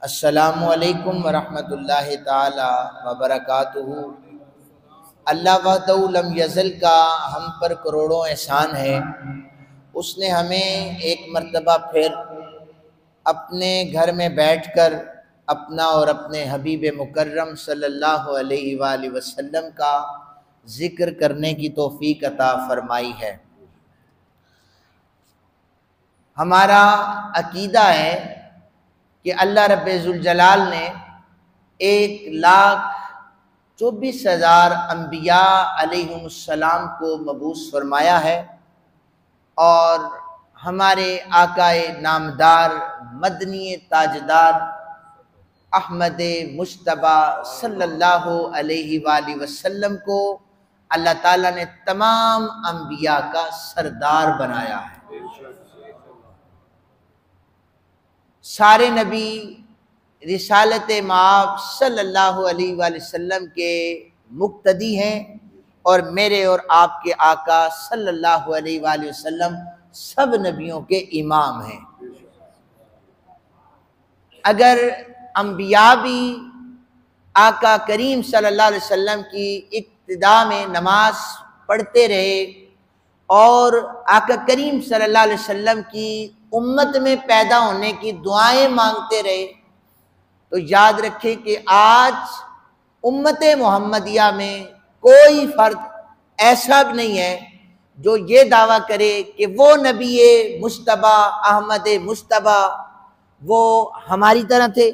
अस्सलामु अलैकुम वरहमतुल्लाहि ताला वबरकातुहू। अल्लाह वहदहू लम यज़ल का हम पर करोड़ों एहसान है। उसने हमें एक मर्तबा फिर अपने घर में बैठकर अपना और अपने हबीब मुकर्रम सल्लल्लाहु अलैहि वसल्लम का ज़िक्र करने की तौफ़ीक अता फ़रमाई है। हमारा अकीदा है कि अल्लाह रब्बुल जलाल ने 1,24,000 अम्बिया अलैहिमुस्सलाम को मबूस फरमाया है और हमारे आकाए नामदार मदनी ताजदार अहमद मुश्तबा सल्लल्लाहु अलैहि वसल्लम को अल्लाह ताला ने तमाम अम्बिया का सरदार बनाया है। सारे नबी रिसालत माब सल्लल्लाहु अलैहि वसल्लम के मुक्तदी हैं और मेरे और आपके आका सल्लल्लाहु अलैहि वसल्लम सब नबियों के इमाम हैं। अगर अम्बिया भी आका करीम सल्लल्लाहु अलैहि वसल्लम की इक्तिदा में नमाज पढ़ते रहे और आका करीम सल्लल्लाहु अलैहि वसल्लम की उम्मत में पैदा होने की दुआएं मांगते रहे, तो याद रखें कि आज उम्मत मोहम्मदिया में कोई फर्द ऐसा भी नहीं है जो ये दावा करे कि वो नबी मुश्तबा अहमद मुश्तबा वो हमारी तरह थे,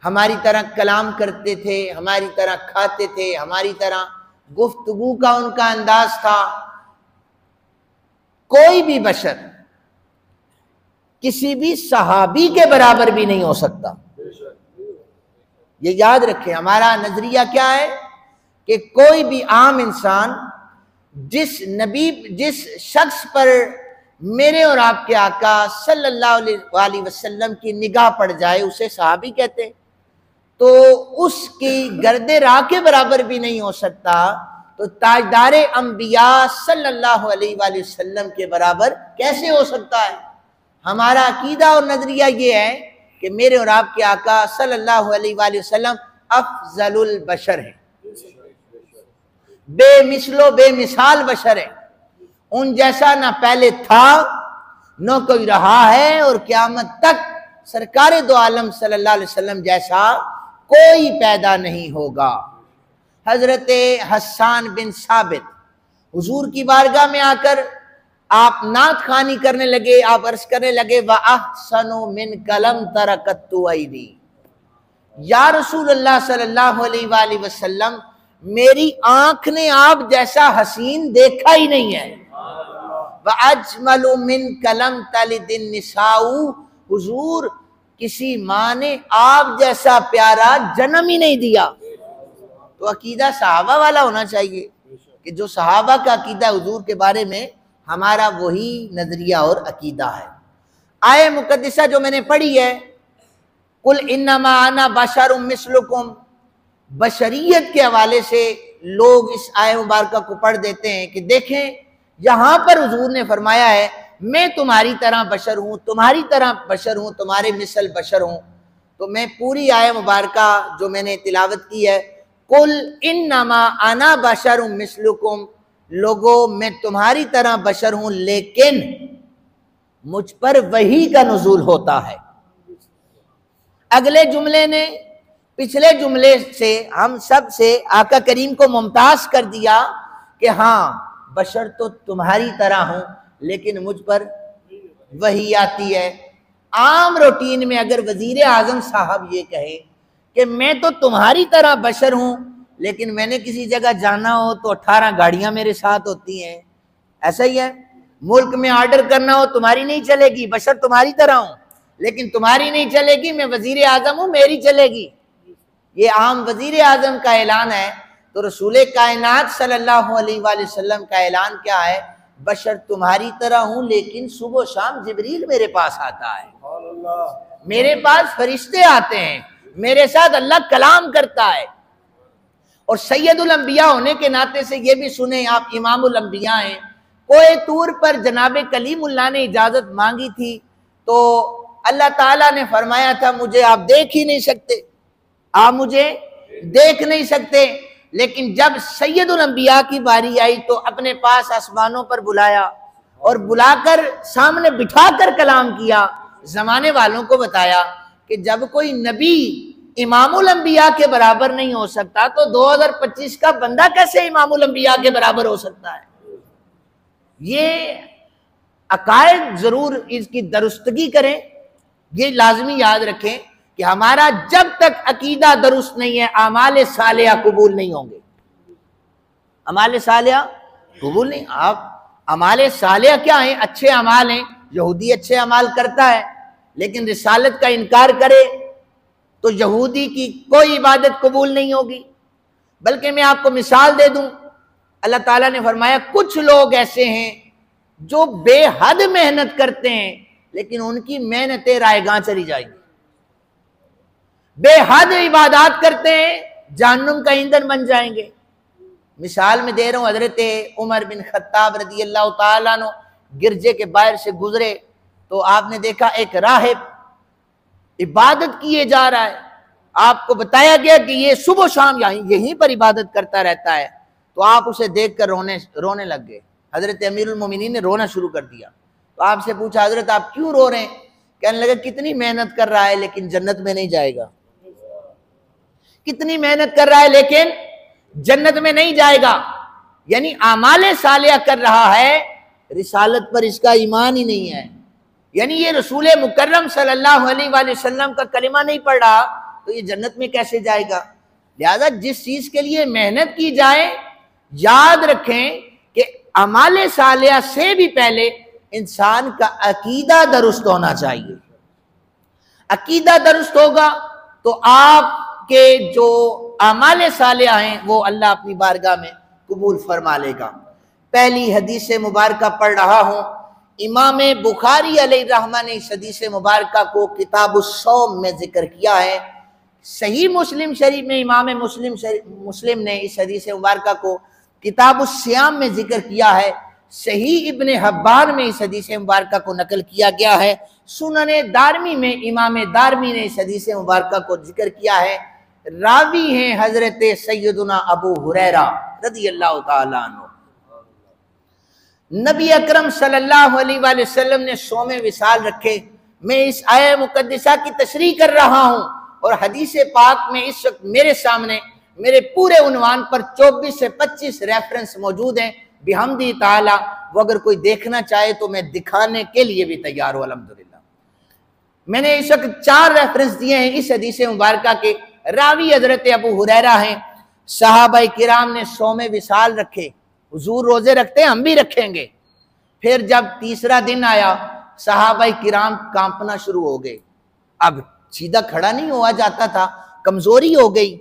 हमारी तरह कलाम करते थे, हमारी तरह खाते थे, हमारी तरह गुफ्तगू का उनका अंदाज था। कोई भी बशर किसी भी सहाबी के बराबर भी नहीं हो सकता। ये याद रखें, हमारा नजरिया क्या है कि कोई भी आम इंसान जिस शख्स पर मेरे और आपके आका सल्लल्लाहु अलैहि वसल्लम की निगाह पड़ जाए उसे सहाबी कहते हैं, तो उसकी गर्दे राह के बराबर भी नहीं हो सकता, तो ताजदारे अंबिया सल्लल्लाहु अलैहि वसल्लम के बराबर कैसे हो सकता है। हमारा अकीदा और नजरिया ये है कि मेरे और आपके आका सल्लल्लाहु अलैहि वसल्लम अफजलुल बशर है, बेमिसलो बेमिसाल बशर है। उन जैसा ना पहले था न कोई रहा है और क़यामत तक सरकारे दो आलम सल्लल्लाहु अलैहि वसल्लम जैसा कोई पैदा नहीं होगा। हजरत हस्सान बिन साबित हुजूर की बारगाह में आकर आप नात खानी करने लगे, आप अर्ज करने लगे व अहसनु मिन कलम तरकत्तु ऐदी, या रसूलल्लाह सल्लल्लाहु अलैहि वसल्लम मेरी आंख ने आप जैसा हसीन देखा ही नहीं है। व अजमलु मिन कलम तलिदिन निसाउ, हुजूर किसी माँ ने आप जैसा प्यारा जन्म ही नहीं दिया। तो अकीदा सहाबा वाला होना चाहिए कि जो सहाबा का अकीदा हुजूर के बारे में हमारा वही नजरिया और अकीदा है। आये मुकद्दिसा जो मैंने पढ़ी है, कुल इन्नमा अना बशरुम मिस्लुकुम, बशरियत के हवाले से लोग इस आय मुबारका को पढ़ देते हैं कि देखें यहां पर हुजूर ने फरमाया है मैं तुम्हारी तरह बशर हूं, तुम्हारी तरह बशर हूं, तुम्हारे मिसल बशर हूं। तो मैं पूरी आय मुबारका जो मैंने तिलावत की है, कुल इन्नमा अना बशरुम मिस्लुकुम, लोगों मैं तुम्हारी तरह बशर हूं लेकिन मुझ पर वही का नुज़ूल होता है। अगले जुमले ने पिछले जुमले से हम सब से आका करीम को मुमताज कर दिया कि हाँ बशर तो तुम्हारी तरह हूं लेकिन मुझ पर वही आती है। आम रूटीन में अगर वजीर आजम साहब ये कहे कि मैं तो तुम्हारी तरह बशर हूं लेकिन मैंने किसी जगह जाना हो तो 18 गाड़ियां मेरे साथ होती हैं, ऐसा ही है। मुल्क में ऑर्डर करना हो तुम्हारी नहीं चलेगी, बशर तुम्हारी तरह हूं लेकिन तुम्हारी नहीं चलेगी, मैं वजीर आजम हूं मेरी चलेगी। ये आम वजीर आजम का ऐलान है। तो रसूल कायनात सल्लल्लाहु अलैहि वसल्लम का ऐलान क्या है, बशर तुम्हारी तरह हूं लेकिन सुबह शाम जिब्रील मेरे पास आता है, मेरे पास फरिश्ते आते हैं, मेरे साथ अल्लाह कलाम करता है। और सैयदुल अंबिया होने के नाते से ये भी सुने आप इमामुल अंबिया हैं। कोए तूर पर जनाब कलीमुल्लाह ने इजाजत मांगी थी तो अल्लाह ताला ने फरमाया था मुझे आप देख ही नहीं सकते, आप मुझे देख नहीं सकते। लेकिन जब सैयदुल अंबिया की बारी आई तो अपने पास आसमानों पर बुलाया और बुलाकर सामने बिठाकर कलाम किया। जमाने वालों को बताया कि जब कोई नबी इमामुल अंबिया के बराबर नहीं हो सकता तो 2025 का बंदा कैसे इमामुल अंबिया के बराबर हो सकता है। ये अकायद जरूर इसकी दुरुस्तगी करें, ये लाजमी याद रखें कि हमारा जब तक अकीदा दुरुस्त नहीं है आमाल सालिया कबूल नहीं होंगे। अमाल सालिया कबूल नहीं। आप अमाल सालिया क्या है? अच्छे अमाल हैं। यहूदी अच्छे अमाल करता है लेकिन रिसालत का इनकार करे तो यहूदी की कोई इबादत कबूल नहीं होगी। बल्कि मैं आपको मिसाल दे दूं, अल्लाह ताला ने फरमाया कुछ लोग ऐसे हैं जो बेहद मेहनत करते हैं लेकिन उनकी मेहनतें रायगां चली जाएंगी। बेहद इबादत करते हैं, जहन्नुम का ईंधन बन जाएंगे। मिसाल में दे रहा हूं, हजरत उमर बिन खत्ताब रदी अल्लाह ताला अन्हु गिरजे के बाहर से गुजरे तो आपने देखा एक राहिब इबादत किए जा रहा है। आपको बताया गया कि ये सुबह शाम यहीं पर इबादत करता रहता है। तो आप उसे देखकर रोने लग गए। हजरत अमीरुल मोमिनीन ने रोना शुरू कर दिया। तो आपसे पूछा हजरत आप क्यों रो रहे हैं? कहने लगे कितनी मेहनत कर रहा है लेकिन जन्नत में नहीं जाएगा। कितनी मेहनत कर रहा है लेकिन जन्नत में नहीं जाएगा। यानी आमाले सालिया कर रहा है, रिसालत पर इसका ईमान ही नहीं है। यानी ये रसूल मुकर्रम सल्लल्लाहु अलैहि वसल्लम का कलिमा नहीं पढ़ रहा तो ये जन्नत में कैसे जाएगा। लिहाजा जिस चीज के लिए मेहनत की जाए याद रखें कि अमाले सालिया से भी पहले इंसान का अकीदा दुरुस्त होना चाहिए। अकीदा दुरुस्त होगा तो आपके जो अमाले सालिया हैं वो अल्लाह अपनी बारगाह में कबूल फरमा लेगा। पहली हदीस मुबारक पढ़ रहा हूं। इमाम बुखारी अलैहिर्रहमा ने इस हदीस मुबारक को किताबुस्सौम में जिक्र किया है। सही मुस्लिम शरीफ में इमाम मुस्लिम ने इस हदीस मुबारक को किताबुस्सियाम में जिक्र किया है। सही इब्ने हब्बान में इस हदीस मुबारक को नकल किया गया है। सुनने दारमी में इमाम दारमी ने इस हदीस मुबारक को जिक्र किया है। रावी हैं हजरत सैयदुना अबू हुरैरा रज़ी अल्लाह ताला अन्हु। नबी अकरम सल्लल्लाहु अलैहि वसल्लम ने सोमे विसाल रखे। मैं इस आया मुकद्दसा की तशरीह कर रहा हूं और हदीस पाक में इस वक्त मेरे सामने मेरे पूरे उन्वान पर 24 से 25 रेफरेंस मौजूद हैं। बिहम्दी ताला वो अगर कोई देखना चाहे तो मैं दिखाने के लिए भी तैयार हूं। अल्हम्दुलिल्लाह मैंने इस वक्त 4 रेफरेंस दिए हैं इस हदीस मुबारक के। रावी हजरत अबू हुरैरा हैं। सहाबाए किराम ने सोमे विसाल रखे। हुजूर रोजे रखते हैं, हम भी रखेंगे। फिर जब तीसरा दिन आया सहाबाए किराम कांपना शुरू हो गए। अब सीधा खड़ा नहीं हुआ जाता था, कमजोरी हो गई।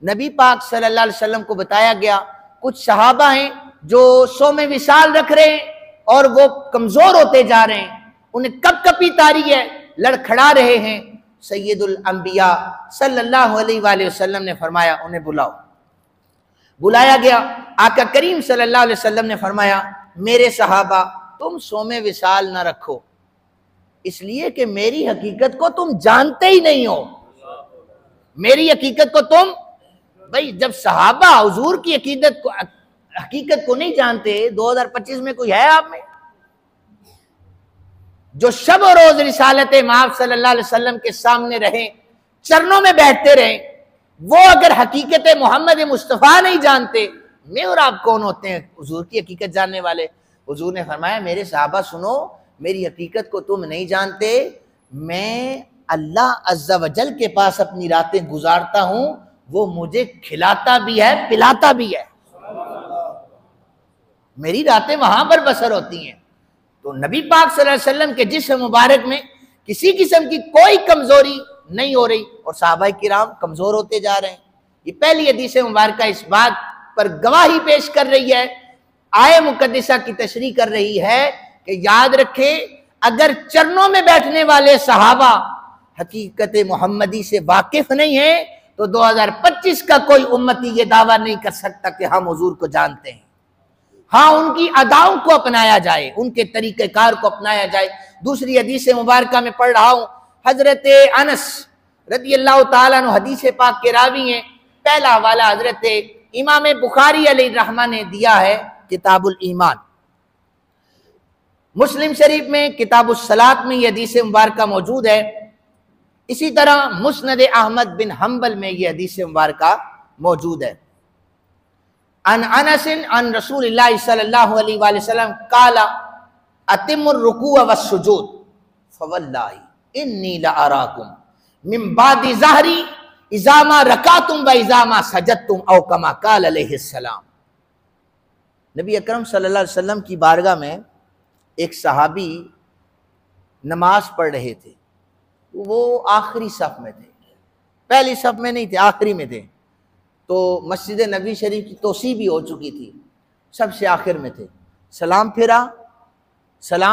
नबी पाक सल्लल्लाहु अलैहि वसल्लम को बताया गया कुछ सहाबा हैं जो सोमे विसाल रख रहे हैं और वो कमजोर होते जा रहे हैं, उन्हें कपकपी तारी है, लड़खड़ा रहे हैं। सैयदुल अंबिया सल्लल्लाहु अलैहि वसल्लम ने फरमाया उन्हें बुलाओ। बुलाया गया। आका करीम सल्लल्लाहु अलैहि वसल्लम ने फरमाया मेरे सहाबा तुम सोमे विसाल ना रखो इसलिए कि मेरी हकीकत को तुम जानते ही नहीं हो। मेरी हकीकत को तुम, भाई जब सहाबा हुजूर की हकीकत को नहीं जानते, 2025 में कोई है आप में जो शब और रोज रिसालत माफ सल्लल्लाहु अलैहि वसल्लम के सामने रहे, चरणों में बैठते रहे, वो अगर हकीकत मोहम्मद मुस्तफ़ा नहीं जानते, मैं और आप कौन होते हैं हुजूर की हकीकत जानने वाले। हुजूर ने फरमाया मेरे सहाबा सुनो, मेरी हकीकत को तुम नहीं जानते, मैं अल्लाह अज़्ज़ा वजल के पास अपनी रातें गुजारता हूं, वो मुझे खिलाता भी है पिलाता भी है, मेरी रातें वहां पर बसर होती हैं। तो नबी पाक सल्लल्लाहु अलैहि वसल्लम के जिस्म मुबारक में किसी किस्म की कोई कमजोरी नहीं हो रही और सहाबाए किराम कमजोर होते जा रहे हैं। ये पहली हदीस मुबारक इस बात पर गवाही पेश कर रही है, आय मुकद्दसा की तशरीह कर रही है कि याद रखे अगर चरणों में बैठने वाले सहाबा हकीकत मोहम्मदी से वाकिफ नहीं है तो 2025 का कोई उम्मती ये दावा नहीं कर सकता कि हम हुजूर को जानते हैं। हाँ, उनकी अदाओं को अपनाया जाए, उनके तरीक़ेकार को अपनाया जाए। दूसरी हदीस मुबारक में पढ़ रहा हूं हजरत अनस रज़ी अल्लाह ताला अन्हु हदीस पाक के रावी हैं। पहला हवाला हजरत इमाम बुखारी अलैहिर्रहमा ने दिया है किताबुल ईमान। मुस्लिम शरीफ में किताबुस सलात में यह हदीस मुबारका मौजूद है। इसी तरह मुस्नद अहमद बिन हम्बल में यह हदीस मुबारका मौजूद है। अन अनसिन अन रसूलिल्लाह सल्लल्लाहु अलैहि वसल्लम काला अतिमुर रुकू व सुजूद फवल्लाहि इन्नी लअराकुम मिन बादी ज़हरी इज़ामा रकातुम व इज़ामा सजदतुम औ कमा काल अलैहिस्सलाम। नबी अकरम सल्लल्लाहु अलैहि वसल्लम की बारगाह में एक सहाबी नमाज पढ़ रहे थे। वो आखिरी सफ में थे, पहली सफ में नहीं थे, आखिरी में थे। तो मस्जिद नबी शरीफ की तोसी भी हो चुकी थी, सबसे आखिर में थे। सलाम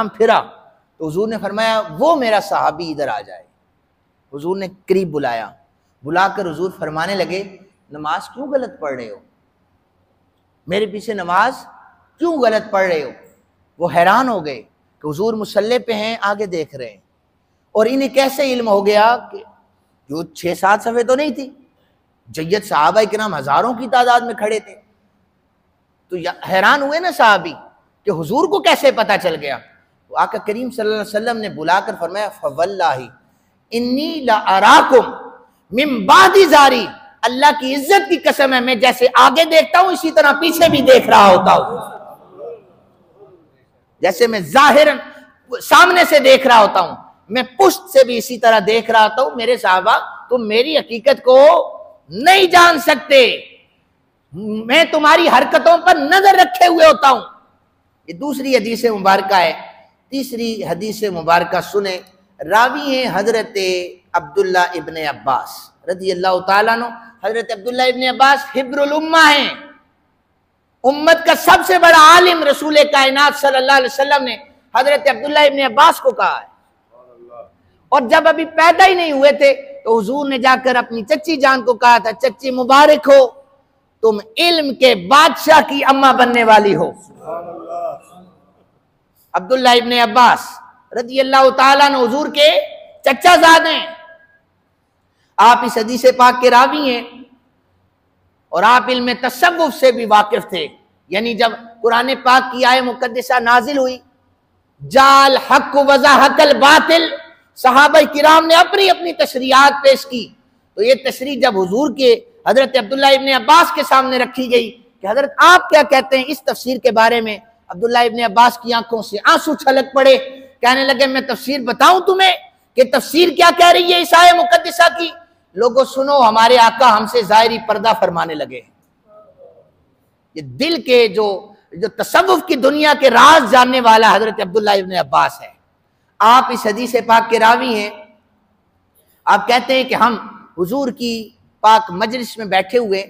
फिरा तो हुजूर ने फरमाया वो मेरा सहाबी इधर आ जाए। हुजूर ने करीब बुलाकर हुजूर फरमाने लगे, नमाज क्यों गलत पढ़ रहे हो, मेरे पीछे नमाज क्यों गलत पढ़ रहे हो। वो हैरान हो गए कि हुजूर मुसल्ले पे हैं, आगे देख रहे हैं, और इन्हें कैसे इल्म हो गया कि जो 6-7 सफ़े तो नहीं थी, जय्यद सहाबा किराम हजारों की तादाद में खड़े थे। तो हैरान हुए ना साहबी कि हुजूर को कैसे पता चल गया। तो आका करीम सल्लल्लाहु अलैहि वसल्लम ने बुलाकर फरमाया फवल्लाहि इन्नी लअराकुम मिन बादी ज़ारी, अल्लाह की इज्जत की कसम है, मैं जैसे आगे देखता हूं इसी तरह पीछे भी देख रहा होता हूं। जैसे मैं जाहिरन सामने से देख रहा होता हूं, मैं पुष्ट से भी इसी तरह देख रहा होता हूं। मेरे साहबा तुम मेरी हकीकत को नहीं जान सकते, मैं तुम्हारी हरकतों पर नजर रखे हुए होता हूं। ये दूसरी हदीस मुबारका है। तीसरी हदीस मुबारका सुने, रावी हैं हजरत अब्दुल्ला इब्ने अब्बास रज़ी अल्लाह ताला अन्हु। हजरत अब्दुल्ला इब्ने अब्बास हिब्रुल उम्मा हैं, उम्मत का सबसे बड़ा आलिम। रसूल कायनात सल्लल्लाहु अलैहि वसल्लम ने हजरत अब्दुल्ला इब्ने अब्बास को कहा है। और जब अभी पैदा ही नहीं हुए थे तो हुजूर ने जाकर अपनी चच्ची जान को कहा था, चच्ची मुबारक हो, तुम इल्म के बादशाह की अम्मा बनने वाली हो। अब्दुल्ला इब्ने अब्बास रज़ी अल्लाह ताला अन्हु हुजूर के चचा ज़ादे। आप इस हदीस पाक के रावी हैं और आप इल्म तसव्वुफ से भी वाकिफ थे। यानी जब कुरान पाक की आयत मुकद्दसा नाजिल हुई, जाल हक वज़ाहकल बातिल, सहाबा किराम ने अपनी अपनी तशरीहात पेश की। तो ये तशरीह जब हुजूर के हजरत अब्दुल्ला इब्ने अब्बास के सामने रखी गई कि हजरत आप क्या कहते हैं इस तफसीर के बारे में, अब्दुल्ला इब्ने अब्बास की आंखों से आंसू छलक पड़े। कहने लगे मैं तफसीर बताऊं तुम्हें कि तफसीर क्या कह रही है इस आयत मुकद्दसा की। लोगों सुनो, हमारे आका हमसे ज़ाहिरी पर्दा फरमाने लगे। ये दिल के जो तसव्वुफ की दुनिया के राज जानने वाला हजरत अब्दुल्ला इब्ने अब्बास है। आप इस हदीस पाक के रावी हैं। आप कहते हैं कि हम हुजूर की पाक मजलिस में बैठे हुए,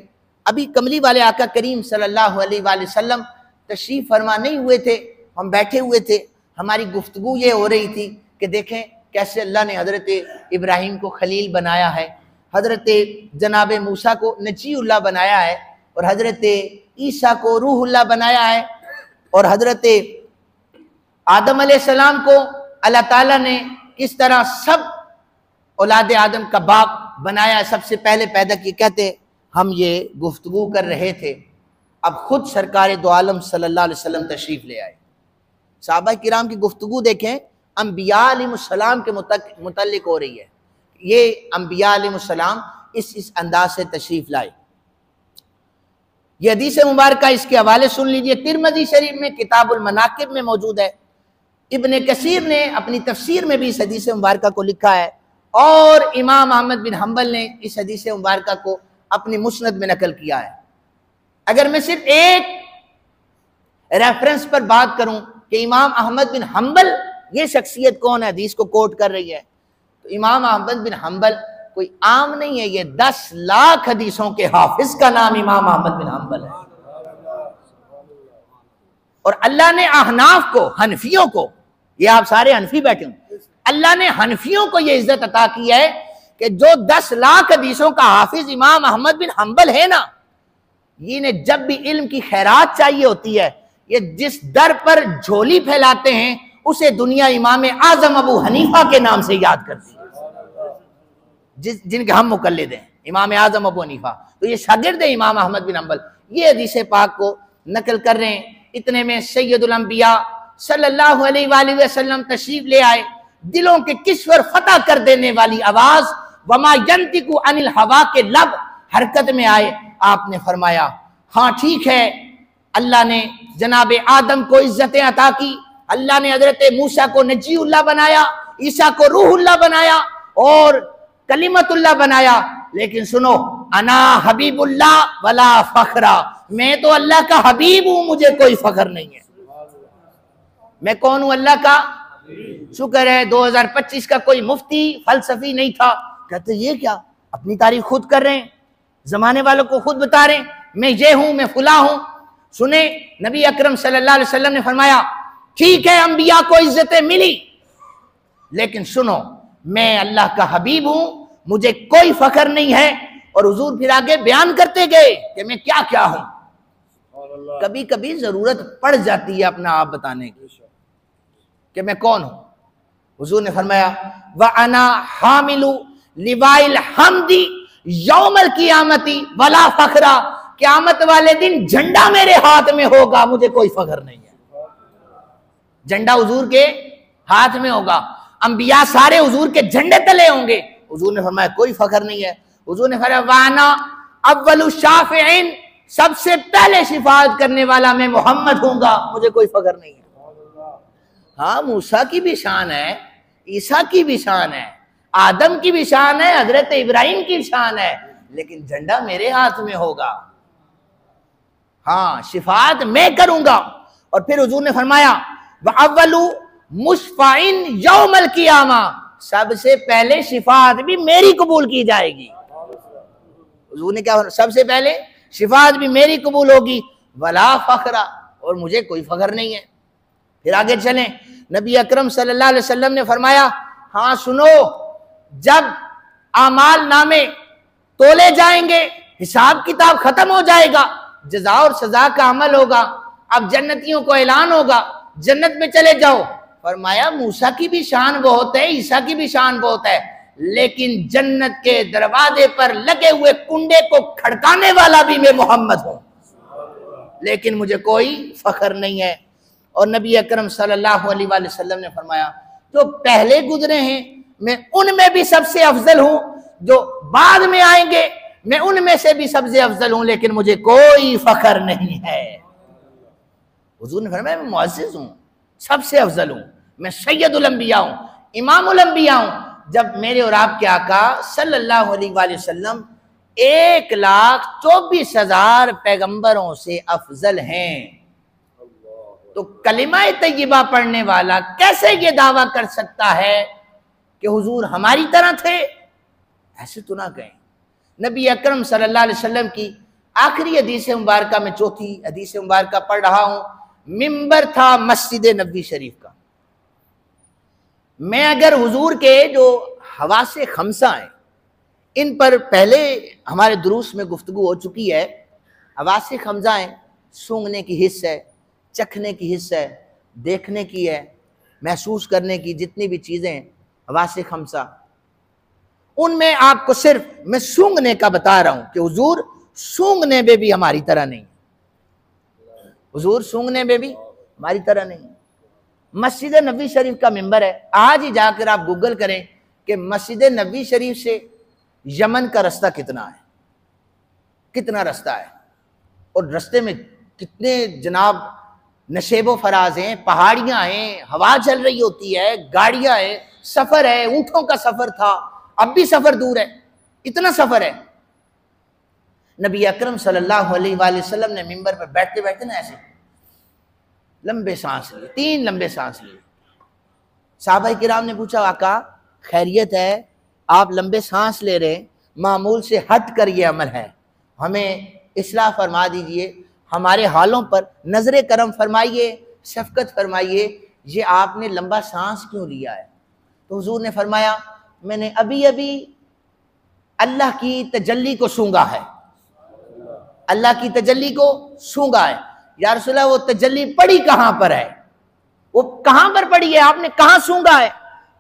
अभी कमली वाले आका करीम सल्लल्लाहु अलैहि वसल्लम तशरीफ फरमा नहीं हुए थे, हम बैठे हुए थे। हमारी गुफ्तगू ये हो रही थी कि देखें कैसे अल्लाह ने हजरत इब्राहिम को खलील बनाया है, हजरत जनाब मूसा को नजीउल्लाह बनाया है, और हजरत ईसा को रूहुल्लाह बनाया है, और हजरत आदम अलैहिस्सलाम को अल्लाह ताला ने किस तरह सब औलाद आदम का बाप बनाया, सबसे पहले पैदा किए। कहते हम ये गुफ्तगू कर रहे थे, अब खुद सरकार दो आलम सल्लल्लाहु अलैहि वसल्लम तशरीफ ले आए। सहाबा किराम की गुफ्तगू देखें, अंबिया अलैहिस्सलाम के मुतल्लिक हो रही है। ये अंबिया अलैहिस्सलाम इस अंदाज से तशरीफ लाए। ये हदीस मुबारका इसके हवाले सुन लीजिए, तिरमिज़ी शरीफ में किताबुल मनाकिब में मौजूद है। इब्ने कसीर ने अपनी तफसीर में भी इस हदीस मुबारका को लिखा है, और इमाम अहमद बिन हम्बल ने इस हदीस मुबारका को अपनी मुस्नद में नकल किया है। अगर मैं सिर्फ एक रेफरेंस पर बात करूं कि इमाम अहमद बिन हम्बल ये शख्सियत कौन है, हदीस को कोट कर रही है, तो इमाम अहमद बिन हम्बल कोई आम नहीं है, ये 10 लाख हदीसों के हाफिज का नाम इमाम अहमद बिन हम्बल है। और अल्लाह ने अहनाफ को, हनफियों को, ये आप सारे हनफी बैठे हो, अल्लाह ने हनफियों को ये इज्जत अता की है कि जो 10 लाख हदीसों का हाफिज इमाम अहमद बिन हम्बल है ना, इन्हें जब भी इल्म की खैरात चाहिए होती है, ये जिस दर पर झोली फैलाते हैं उसे दुनिया इमाम आजम अबू हनीफा के नाम से याद करती है। जिनके हम मुकल्लिद हैं, इमाम आजम अबू हनीफा, तो ये शागिर्द है इमाम अहमद बिन हम्बल, ये हदीस पाक को नकल कर रहे हैं। इतने में सैयदुल अंबिया सल्लल्लाहु अलैहि वसल्लम तशरीफ ले आए, दिलों के किश्वर फतह कर देने वाली आवाज वमा यंतिकु अनिल हवा के लब हरकत में आए। आपने फरमाया हाँ ठीक है, अल्लाह ने जनाब आदम को इज्जतें अता की, अल्लाह ने हजरत मूसा को नजीउल्लाह बनाया, ईसा को रूहुल्लाह बनाया और कलिमतुल्लाह बनाया, लेकिन सुनो अना हबीबुल्लाह वला फखरा, मैं तो अल्लाह का हबीब हूं, मुझे कोई फखर नहीं है। मैं कौन हूं? अल्लाह का। शुक्र है 2025 का कोई मुफ्ती फलसफी नहीं था। कहते ये क्या, अपनी तारीफ खुद कर रहे हैं, जमाने वालों को खुद बता रहे हैं, मैं ये हूं, मैं फुला हूं। सुने नबी अकरम सल्लल्लाहु अलैहि वसल्लम ने फरमाया ठीक है अंबिया को इज्जतें मिली, लेकिन सुनो मैं अल्लाह का हबीब हूं, मुझे कोई फखर नहीं है। और हुजूर फिर आगे बयान करते गए कि मैं क्या क्या हूं। कभी कभी जरूरत पड़ जाती है अपना आप बताने की कि मैं कौन हूं। हुजूर ने फरमाया व अना हामिलु लिवाइल हमदी यौमल कियामती वला फखरा, क़यामत वाले दिन झंडा मेरे हाथ में होगा, मुझे कोई फखर नहीं है। झंडा हुजूर के हाथ में होगा, अंबिया सारे हुजूर के झंडे तले होंगे। हुजूर ने फरमाया कोई फखर नहीं है। हुजूर ने फरमाया वाना अव्वलु शाफिईन, सबसे पहले शिफाअत करने वाला मैं मोहम्मद होऊंगा, मुझे कोई फखर नहीं है। हाँ मूसा की भी शान है, ईसा की भी शान है, आदम की भी शान है, हजरत इब्राहिम की भी शान है, लेकिन झंडा मेरे हाथ में होगा। हाँ शिफाअत मैं करूंगा। और फिर हुजूर ने फरमाया व अव्वलु मुशफाइन यौमल कियामा, सबसे पहले शिफाअत भी मेरी कबूल की जाएगी। हुजूर ने क्या, सबसे पहले शिफाअत भी मेरी कबूल होगी, वला फखरा, और मुझे कोई फखर नहीं है। फिर आगे चलें, नबी अकरम सल्लल्लाहु अलैहि वसल्लम ने फरमाया हाँ सुनो, जब आमाल नामे तोले जाएंगे, हिसाब किताब खत्म हो जाएगा, जज़ा और सजा का अमल होगा, अब जन्नतियों को ऐलान होगा जन्नत में चले जाओ। फरमाया मूसा की भी शान बहुत है, ईसा की भी शान बहुत है, लेकिन जन्नत के दरवाजे पर लगे हुए कुंडे को खड़काने वाला भी मैं मोहम्मद हूं, लेकिन मुझे कोई फखर नहीं है। और नबी अकरम सल्लल्लाहु अलैहि वसल्लम ने फरमाया जो पहले गुजरे हैं मैं उनमें भी सबसे अफजल हूं, जो बाद में आएंगे मैं उनमें से भी सबसे अफजल हूं, लेकिन मुझे कोई फखर नहीं है। हुजूर ने फरमाया मैं मुअज़्ज़िज़ हूं, सबसे अफजल हूं, मैं सैयदुल अंबिया हूं, इमामुल अंबिया हूं। जब मेरे और आपके आका सल्लल्लाहु अलैहि वसल्लम 1,24,000 पैगंबरों से अफजल हैं, तो कलिमा तय्यबा पढ़ने वाला कैसे ये दावा कर सकता है कि हुजूर हमारी तरह थे? ऐसे तो ना कहें। नबी अकरम सल्लल्लाहु अलैहि वसल्लम की आखिरी हदीस मुबारक में, चौथी हदीस मुबारक पढ़ रहा हूं, मिंबर था मस्जिद नबी शरीफ का। मैं अगर हुजूर के जो हवासे खमसा हैं, इन पर पहले हमारे दुरूस में गुफ्तगू हो चुकी है। हवासे खमसा हैं, सूंघने की हिस्स है, चखने की हिस्स है, देखने की है, महसूस करने की, जितनी भी चीज़ें हैं हवासे खमसा, उनमें आपको सिर्फ मैं सूंघने का बता रहा हूं कि हुजूर सूंघने में भी हमारी तरह नहीं, हुजूर सूंघने में भी हमारी तरह नहीं। मस्जिद नबी शरीफ का मिंबर है, आज ही जाकर आप गूगल करें कि मस्जिद नबी शरीफ से यमन का रास्ता कितना है, कितना रास्ता है, और रास्ते में कितने जनाब नशेबो फराज हैं, पहाड़ियां हैं, हवा चल रही होती है, गाड़ियां हैं, सफर है, ऊंटों का सफर था, अब भी सफर दूर है, इतना सफर है। नबी अकरम सल्लल्लाहु अलैहि वसल्लम ने मिंबर पर बैठते बैठते ना ऐसे लंबे सांस लिए, 3 लंबे सांस लिए। साहबा किराम ने पूछा आका खैरियत है, आप लंबे सांस ले रहे, मामूल से हट कर ये अमल है, हमें इस्लाह फरमा दीजिए, हमारे हालों पर नजर करम फरमाइए, शफकत फरमाइए, ये आपने लंबा सांस क्यों लिया है? तो हुजूर ने फरमाया मैंने अभी अभी अल्लाह की तजल्ली को सूंघा है, अल्लाह की तजल्ली को सूंघा है। या रसूलल्लाह वो तजल्ली पड़ी कहां पर है, वो कहां पर पड़ी है, आपने कहां सूंघा है?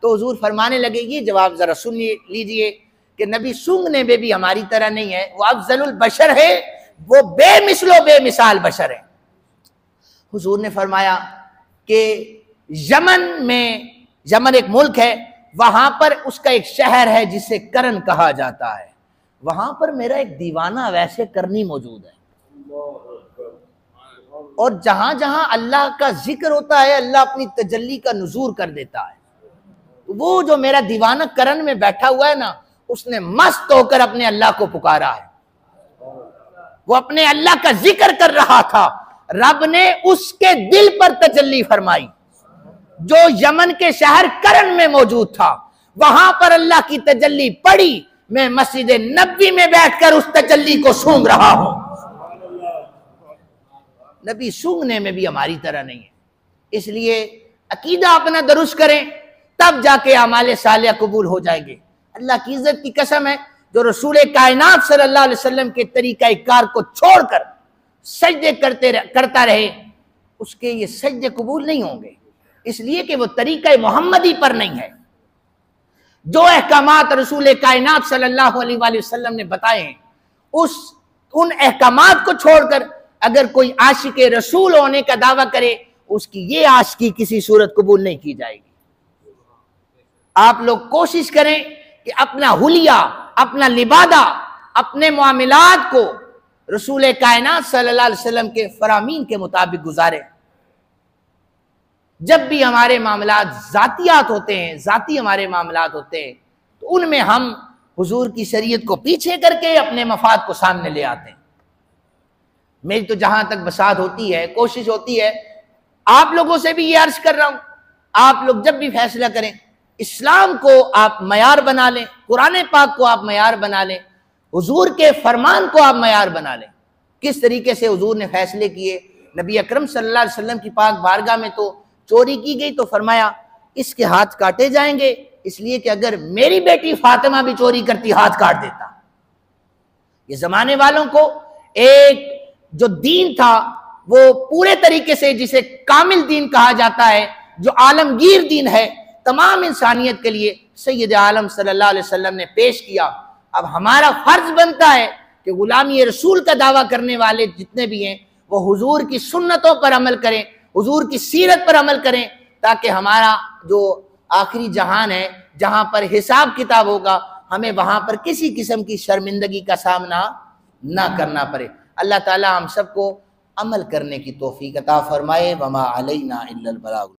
तो हुजूर फरमाने लगे, ये जवाब जरा सुन लीजिए कि नबी सूंघने में भी हमारी तरह नहीं है, वो अफजलुल बशर है, वो बेमिसलो बेमिसाल बशर है। हुजूर ने फरमाया कि यमन एक मुल्क है, वहां पर उसका एक शहर है जिसे करन कहा जाता है, वहां पर मेरा एक दीवाना वैसे करनी मौजूद है, और जहां जहां अल्लाह का जिक्र होता है अल्लाह अपनी तजल्ली का नुजूर कर देता है। वो जो मेरा दीवाना करन में बैठा हुआ है ना, उसने मस्त होकर अपने अल्लाह को पुकारा है, वो अपने अल्लाह का जिक्र कर रहा था, रब ने उसके दिल पर तजल्ली फरमाई। जो यमन के शहर करन में मौजूद था, वहां पर अल्लाह की तजल्ली पड़ी, मैं मस्जिद नबी में बैठकर उस तजल्ली को सूंघ रहा हूं। नबी सूंघने में भी हमारी तरह नहीं है, इसलिए अकीदा अपना दुरुस्त करें, तब जाके अमाले सालिया कबूल हो जाएंगे। अल्लाह की इज्जत की कसम है, जो रसूल कायनात सल्लल्लाहु अलैहि वसल्लम के तरीका कार को छोड़कर सजदे करता रहे, उसके ये सजदे कबूल नहीं होंगे, इसलिए कि वो तरीका मोहम्मदी पर नहीं है। जो अहकामात रसूल कायनात सल्लल्लाहु अलैहि वसल्लम ने बताए हैं, उन अहकामात को छोड़कर अगर कोई आशिक रसूल होने का दावा करे, उसकी ये आशिकी किसी सूरत कबूल नहीं की जाएगी। आप लोग कोशिश करें कि अपना हुलिया, अपना लिबादा, अपने मामलात को रसूल कायनात सल्लल्लाहु अलैहि वसल्लम के फरामीन के मुताबिक गुजारे। जब भी हमारे मामलात जातियात होते हैं, जाती हमारे मामलात होते हैं, तो उनमें हम हुजूर की शरीयत को पीछे करके अपने मफाद को सामने ले आते हैं। मेरी तो जहां तक बसात होती है, कोशिश होती है, आप लोगों से भी ये अर्ज कर रहा हूं, आप लोग जब भी फैसला करें, इस्लाम को आप मयार बना लें, कुरान पाक को आप मयार बना लें, हुजूर के फरमान को आप मयार बना लें। किस तरीके से हुजूर ने फैसले किए। नबी अकरम सल्लल्लाहु अलैहि वसल्लम की पाक बारगाह में तो चोरी की गई तो फरमाया इसके हाथ काटे जाएंगे, इसलिए कि अगर मेरी बेटी फातिमा भी चोरी करती हाथ काट देता। ये जमाने वालों को एक जो दीन था वो पूरे तरीके से, जिसे कामिल दीन कहा जाता है, जो आलमगीर दीन है तमाम इंसानियत के लिए, सैयद आलम सल्लल्लाहु अलैहि वसल्लम ने पेश किया। अब हमारा फर्ज बनता है कि गुलामी रसूल का दावा करने वाले जितने भी हैं वो हुजूर की सुन्नतों पर अमल करें, हुजूर की सीरत पर अमल करें, ताकि हमारा जो आखिरी जहान है, जहां पर हिसाब किताब होगा, हमें वहां पर किसी किस्म की शर्मिंदगी का सामना ना करना पड़े। अल्लाह ताला हम सबको अमल करने की तौफीक अता फरमाए। वमा अलैना इल्लल बलाग।